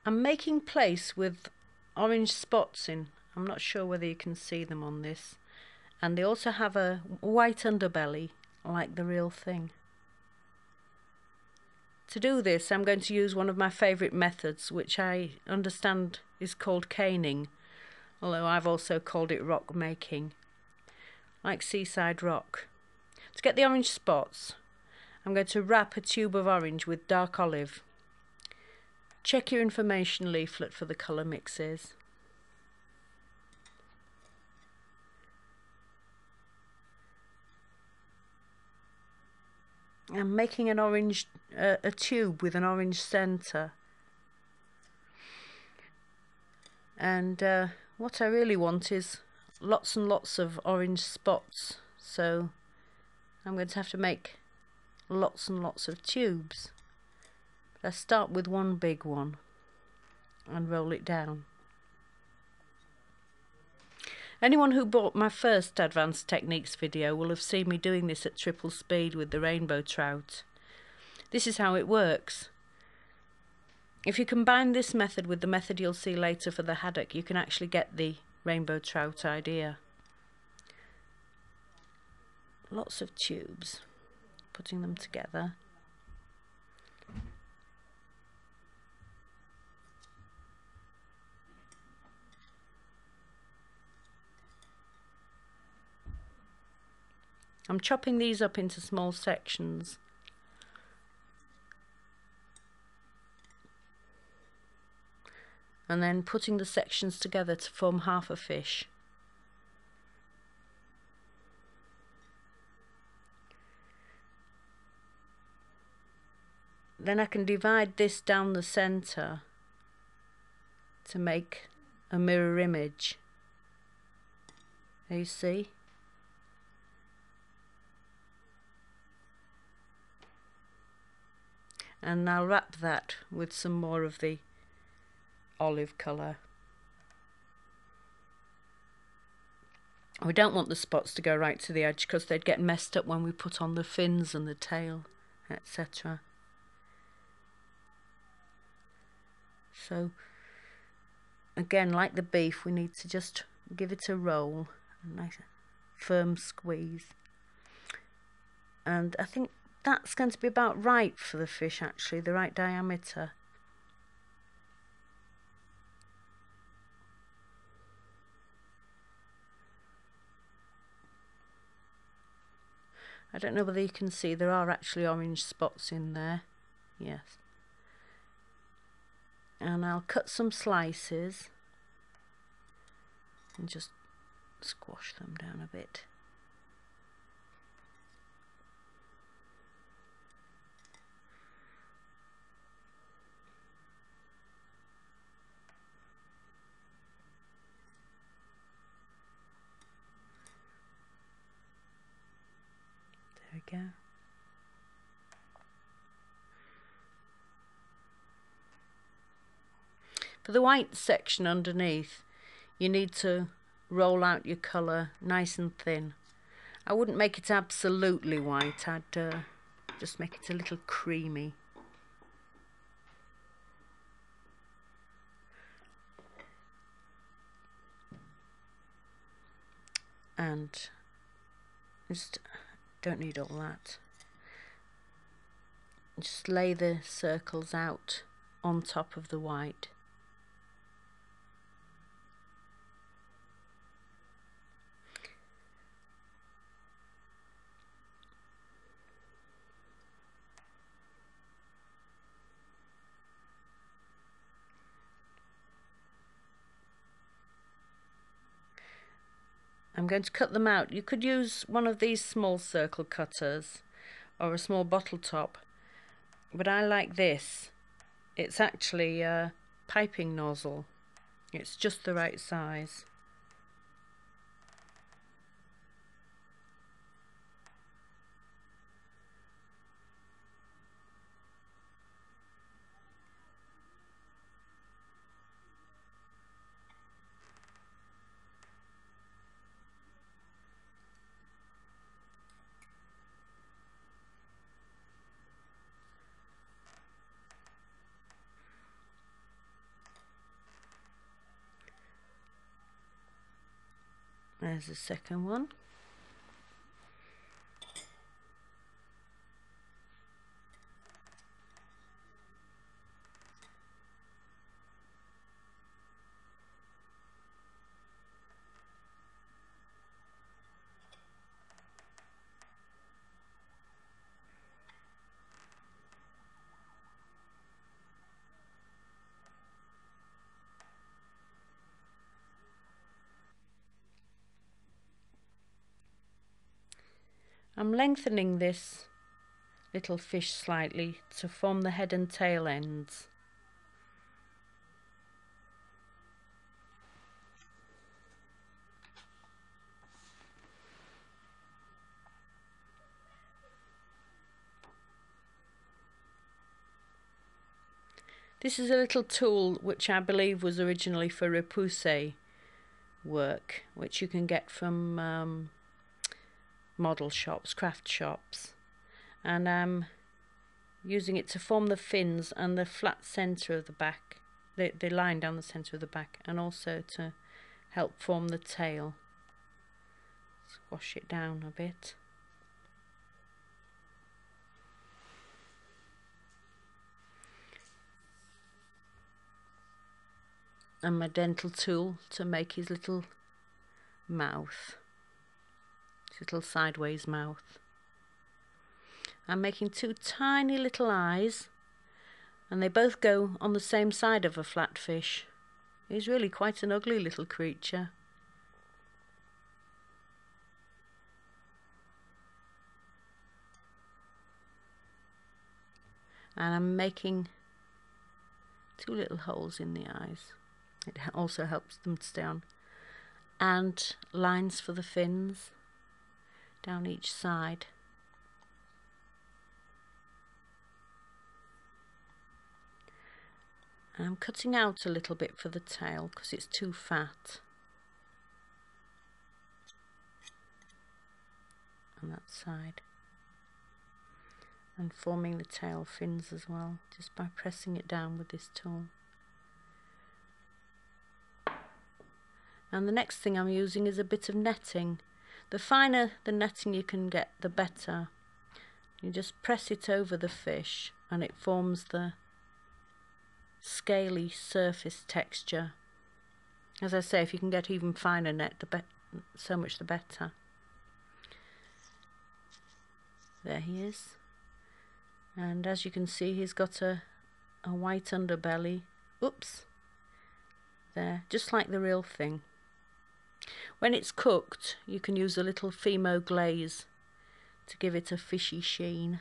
I'm making Plaice with orange spots in. I'm not sure whether you can see them on this. And they also have a white underbelly, like the real thing. To do this, I'm going to use one of my favourite methods, which I understand is called caning, although I've also called it rock making, like seaside rock. To get the orange spots, I'm going to wrap a tube of orange with dark olive. Check your information leaflet for the colour mixes. I'm making an orange, a tube with an orange centre. And what I really want is lots and lots of orange spots. So I'm going to have to make lots and lots of tubes. But I start with one big one and roll it down. Anyone who bought my first Advanced Techniques video will have seen me doing this at triple speed with the rainbow trout. This is how it works. If you combine this method with the method you'll see later for the haddock, you can actually get the rainbow trout idea. Lots of tubes, putting them together. I'm chopping these up into small sections. And then putting the sections together to form half a fish. Then I can divide this down the centre to make a mirror image. There you see? And I'll wrap that with some more of the olive colour. We don't want the spots to go right to the edge because they'd get messed up when we put on the fins and the tail, etc. So again, like the beef, we need to just give it a roll, a nice firm squeeze. And I think that's going to be about right for the fish, actually, the right diameter. I don't know whether you can see, there are actually orange spots in there. Yes. And I'll cut some slices and just squash them down a bit. There we go. For the white section underneath, you need to roll out your colour nice and thin. I wouldn't make it absolutely white, I'd just make it a little creamy. And just don't need all that. Just lay the circles out on top of the white. I'm going to cut them out. You could use one of these small circle cutters or a small bottle top, but I like this. It's actually a piping nozzle. It's just the right size. There's the second one. I'm lengthening this little fish slightly to form the head and tail ends. This is a little tool which I believe was originally for repousse work, which you can get from model shops, craft shops, and I'm using it to form the fins and the flat centre of the back, the line down the centre of the back, and also to help form the tail. Squash it down a bit. And my dental tool to make his little mouth. Little sideways mouth. I'm making two tiny little eyes, and they both go on the same side of a flatfish. He's really quite an ugly little creature. And I'm making two little holes in the eyes. It also helps them to stay on. And lines for the fins down each side. And I'm cutting out a little bit for the tail because it's too fat. On that side. And forming the tail fins as well, just by pressing it down with this tool. And the next thing I'm using is a bit of netting. The finer the netting you can get, the better. You just press it over the fish and it forms the scaly surface texture. As I say, if you can get even finer net, so much the better. There he is. And as you can see, he's got a white underbelly. Oops. There, just like the real thing. When it's cooked, you can use a little Fimo glaze to give it a fishy sheen.